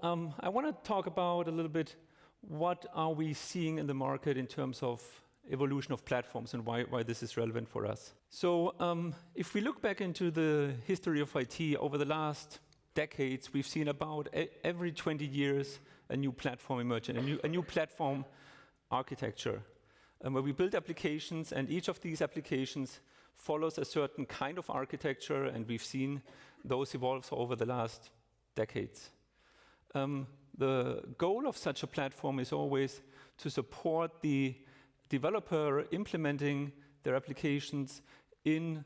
I want to talk about a little bit what are we seeing in the market in terms of evolution of platforms and why this is relevant for us. So if we look back into the history of IT over the last decades, we've seen about every 20 years a new platform emerging, a new platform architecture, where we build applications, and each of these applications follows a certain kind of architecture, and we've seen those evolve over the last decades. The goal of such a platform is always to support the developer implementing their applications in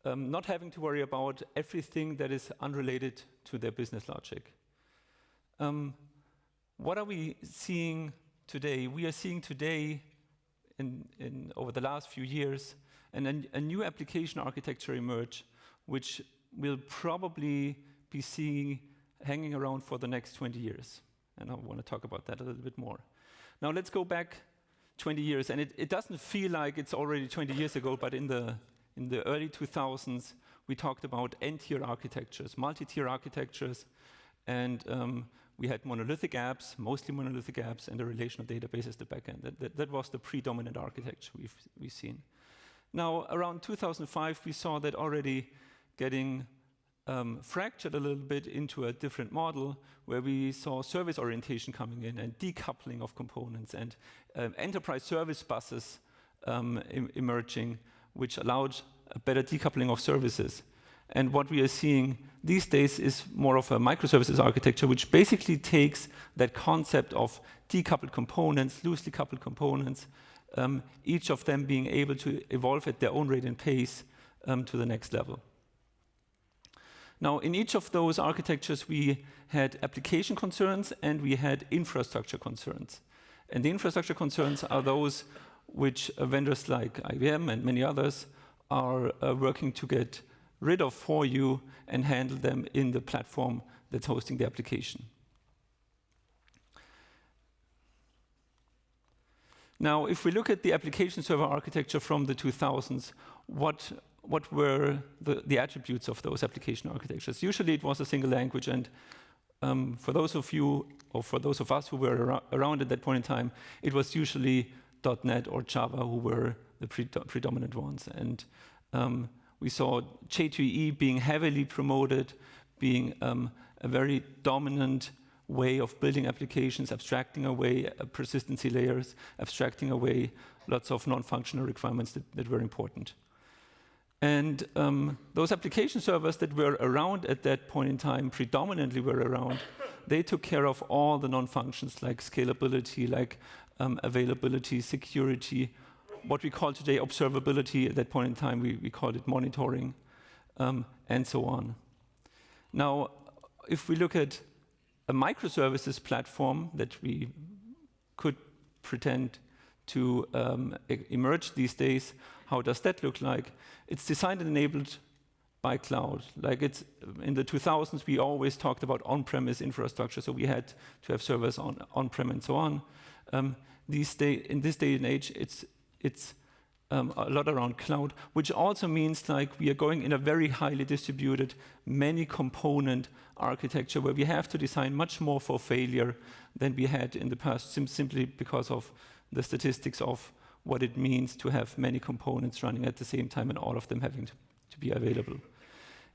not having to worry about everything that is unrelated to their business logic. What are we seeing today? We are seeing today, over the last few years, a new application architecture emerge, which will probably be hanging around for the next 20 years. And I want to talk about that a little bit more. Now let's go back 20 years, and it doesn't feel like it's already 20 years ago, but in the early 2000s, we talked about n-tier architectures, multi-tier architectures, and we had monolithic apps, mostly monolithic apps, and a relational database as the backend. That was the predominant architecture we've seen. Now, around 2005, we saw that already getting fractured a little bit into a different model, where we saw service orientation coming in and decoupling of components and enterprise service buses emerging, which allowed a better decoupling of services. And what we are seeing these days is more of a microservices architecture, which basically takes that concept of decoupled components, loosely coupled components, each of them being able to evolve at their own rate and pace to the next level. Now, in each of those architectures, we had application concerns and we had infrastructure concerns. And the infrastructure concerns are those which vendors like IBM and many others are working to get rid of for you and handle them in the platform that's hosting the application. Now, if we look at the application server architecture from the 2000s, what were the attributes of those application architectures? Usually it was a single language, and for those of you, or for those of us who were around at that point in time, it was usually .NET or Java who were the predominant ones. And we saw J2EE being heavily promoted, being a very dominant way of building applications, abstracting away persistency layers, abstracting away lots of non-functional requirements that were important. And those application servers that were around at that point in time, predominantly were around, they took care of all the non-functions like scalability, like availability, security, what we call today observability. At that point in time, we called it monitoring, and so on. Now, if we look at a microservices platform that we could pretend to emerge these days, how does that look like? It's designed and enabled by cloud. Like it's in the 2000s, we always talked about on-premise infrastructure, so we had to have servers on-prem and so on. In this day and age, it's a lot around cloud, which also means like we are going in a very highly distributed, many component architecture where we have to design much more for failure than we had in the past, simply because of the statistics of what it means to have many components running at the same time and all of them having to be available.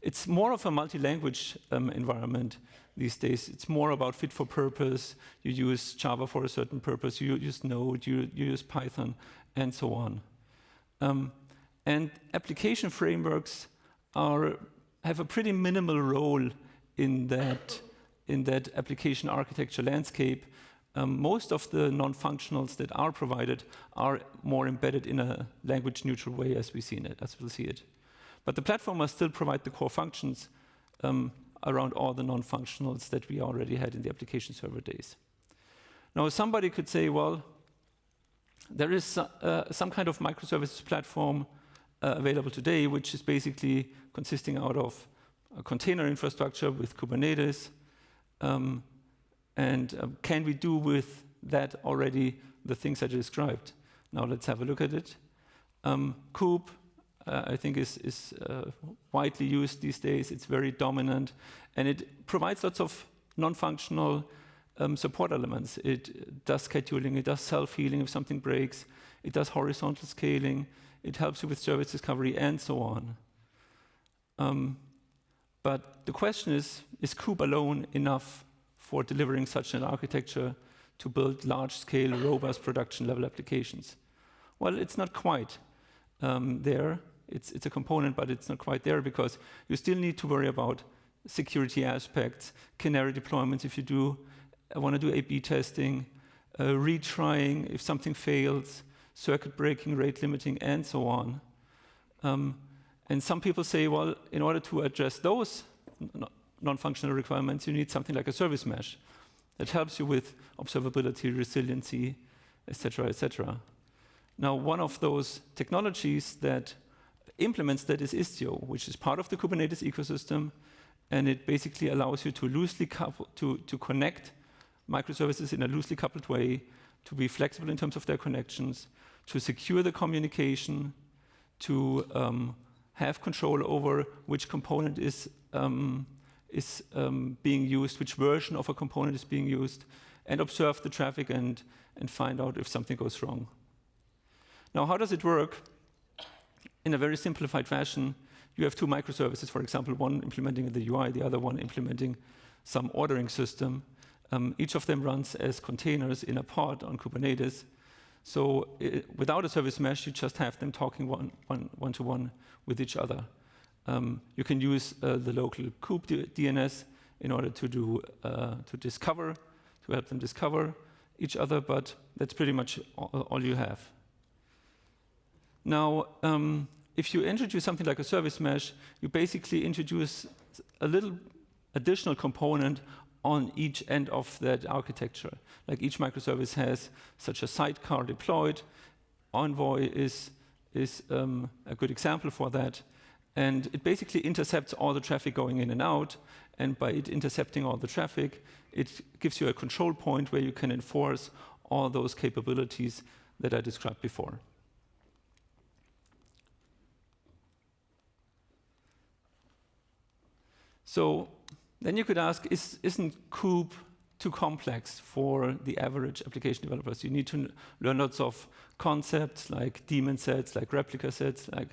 It's more of a multi-language environment these days. It's more about fit for purpose. You use Java for a certain purpose. You use Node. You use Python, and so on. And application frameworks have a pretty minimal role in that application architecture landscape. Most of the non-functionals that are provided are more embedded in a language-neutral way as we'll see it. But the platform must still provide the core functions around all the non-functionals that we already had in the application server days. Now, somebody could say, well, there is some kind of microservices platform available today, which is basically consisting out of a container infrastructure with Kubernetes. Can we do with that already the things I described? Now let's have a look at it. Coop, I think, is widely used these days. It's very dominant, and it provides lots of non-functional support elements. It does scheduling, it does self-healing if something breaks, it does horizontal scaling, it helps you with service discovery, and so on. But the question is Kube alone enough for delivering such an architecture to build large-scale, robust production-level applications? Well, it's not quite there. It's a component, but it's not quite there because you still need to worry about security aspects, canary deployments if you want to do A/B testing, retrying if something fails, circuit breaking, rate limiting, and so on. And some people say, well, in order to address those non-functional requirements, you need something like a service mesh that helps you with observability, resiliency, etc., etc. Now, one of those technologies that implements that is Istio, which is part of the Kubernetes ecosystem, and it basically allows you to loosely couple, to connect microservices in a loosely coupled way, to be flexible in terms of their connections, to secure the communication, to have control over which component is being used, which version of a component is being used, and observe the traffic and find out if something goes wrong. Now, how does it work? In a very simplified fashion, you have two microservices, for example, one implementing the UI, the other one implementing some ordering system. Each of them runs as containers in a pod on Kubernetes. So without a service mesh, you just have them talking one-to-one with each other. You can use the local coop DNS in order to help them discover each other, but that's pretty much all you have. Now, if you introduce something like a service mesh, you basically introduce a little additional component on each end of that architecture. Like each microservice has such a sidecar deployed. Envoy is a good example for that. And it basically intercepts all the traffic going in and out. And by it intercepting all the traffic, it gives you a control point where you can enforce all those capabilities that I described before. So then you could ask, isn't coop too complex for the average application developers? You need to learn lots of concepts like daemon sets, like replica sets. Like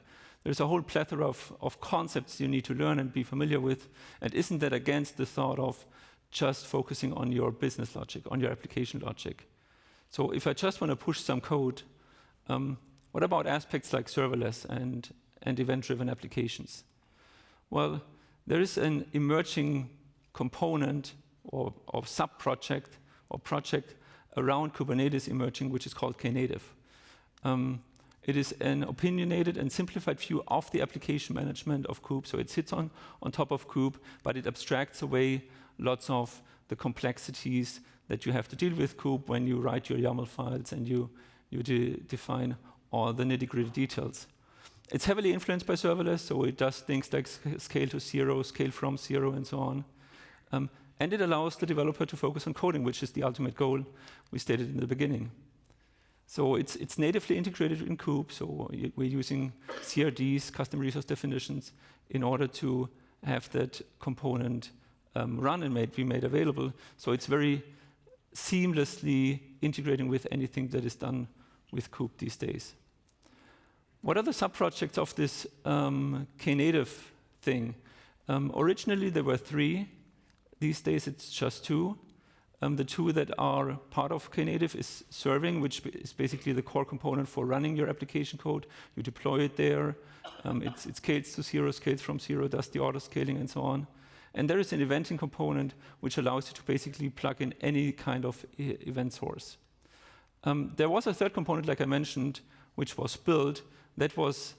there's a whole plethora of concepts you need to learn and be familiar with. And isn't that against the thought of just focusing on your business logic, on your application logic? So if I just want to push some code, what about aspects like serverless and event-driven applications? Well, there is an emerging component or sub-project or project around Kubernetes emerging, which is called Knative. It is an opinionated and simplified view of the application management of Kube. So it sits on top of Kube, but it abstracts away lots of the complexities that you have to deal with Kube when you write your YAML files and you define all the nitty-gritty details. It's heavily influenced by serverless, so it does things like scale to zero, scale from zero, and so on. And it allows the developer to focus on coding, which is the ultimate goal we stated in the beginning. So it's natively integrated in Kube, so we're using CRDs, custom resource definitions, in order to have that component run and be made available. So it's very seamlessly integrating with anything that is done with Kube these days. What are the sub-projects of this Knative thing? Originally, there were 3. These days, it's just 2. The 2 that are part of Knative is serving, which is basically the core component for running your application code. You deploy it there. It scales to 0, scales from 0, does the auto scaling, and so on. And there is an eventing component, which allows you to basically plug in any kind of event source. There was a third component, like I mentioned, which was built, that was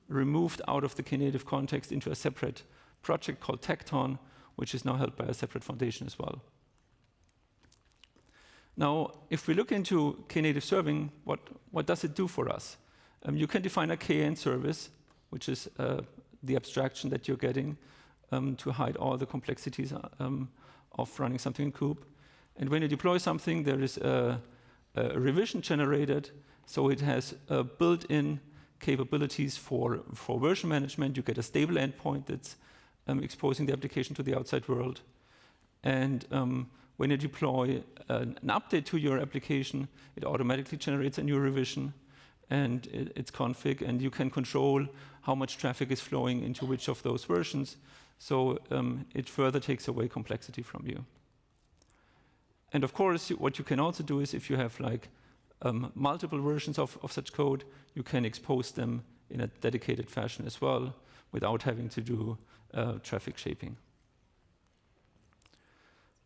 removed out of the Knative context into a separate project called Tecton, which is now held by a separate foundation as well. Now, if we look into Knative serving, what does it do for us? You can define a KN service, which is the abstraction that you're getting to hide all the complexities of running something in Kube. And when you deploy something, there is a revision generated, so it has built-in capabilities for version management. You get a stable endpoint that's exposing the application to the outside world. And when you deploy an update to your application, it automatically generates a new revision and its config, and you can control how much traffic is flowing into which of those versions. So it further takes away complexity from you. And of course, what you can also do is if you have like multiple versions of such code, you can expose them in a dedicated fashion as well without having to do traffic shaping.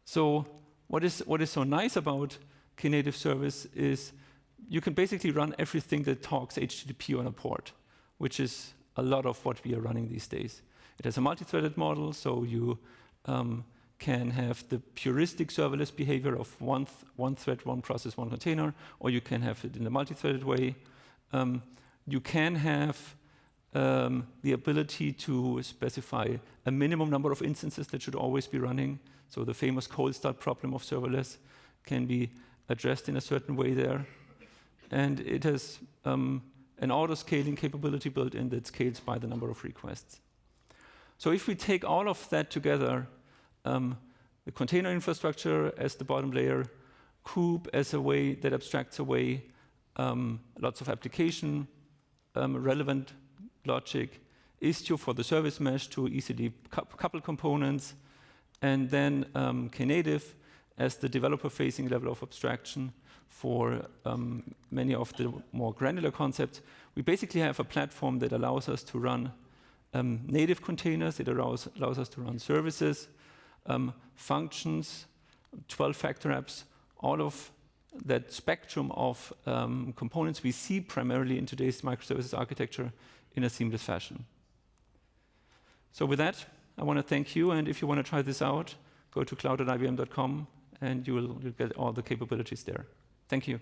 So what is so nice about Knative service is you can basically run everything that talks HTTP on a port, which is a lot of what we are running these days. It has a multi-threaded model, so you can have the puristic serverless behavior of one thread, one process, one container, or you can have it in a multi-threaded way. You can have the ability to specify a minimum number of instances that should always be running. So the famous cold start problem of serverless can be addressed in a certain way there. And it has an auto-scaling capability built in that scales by the number of requests. So if we take all of that together, the container infrastructure as the bottom layer, coop as a way that abstracts away lots of application relevant logic, Istio for the service mesh to easily couple components, and then Knative as the developer-facing level of abstraction for many of the more granular concepts. We basically have a platform that allows us to run native containers, it allows us to run services, functions, 12-factor apps, all of that spectrum of components we see primarily in today's microservices architecture in a seamless fashion. So with that, I want to thank you, and if you want to try this out, go to cloud.ibm.com and you'll get all the capabilities there. Thank you.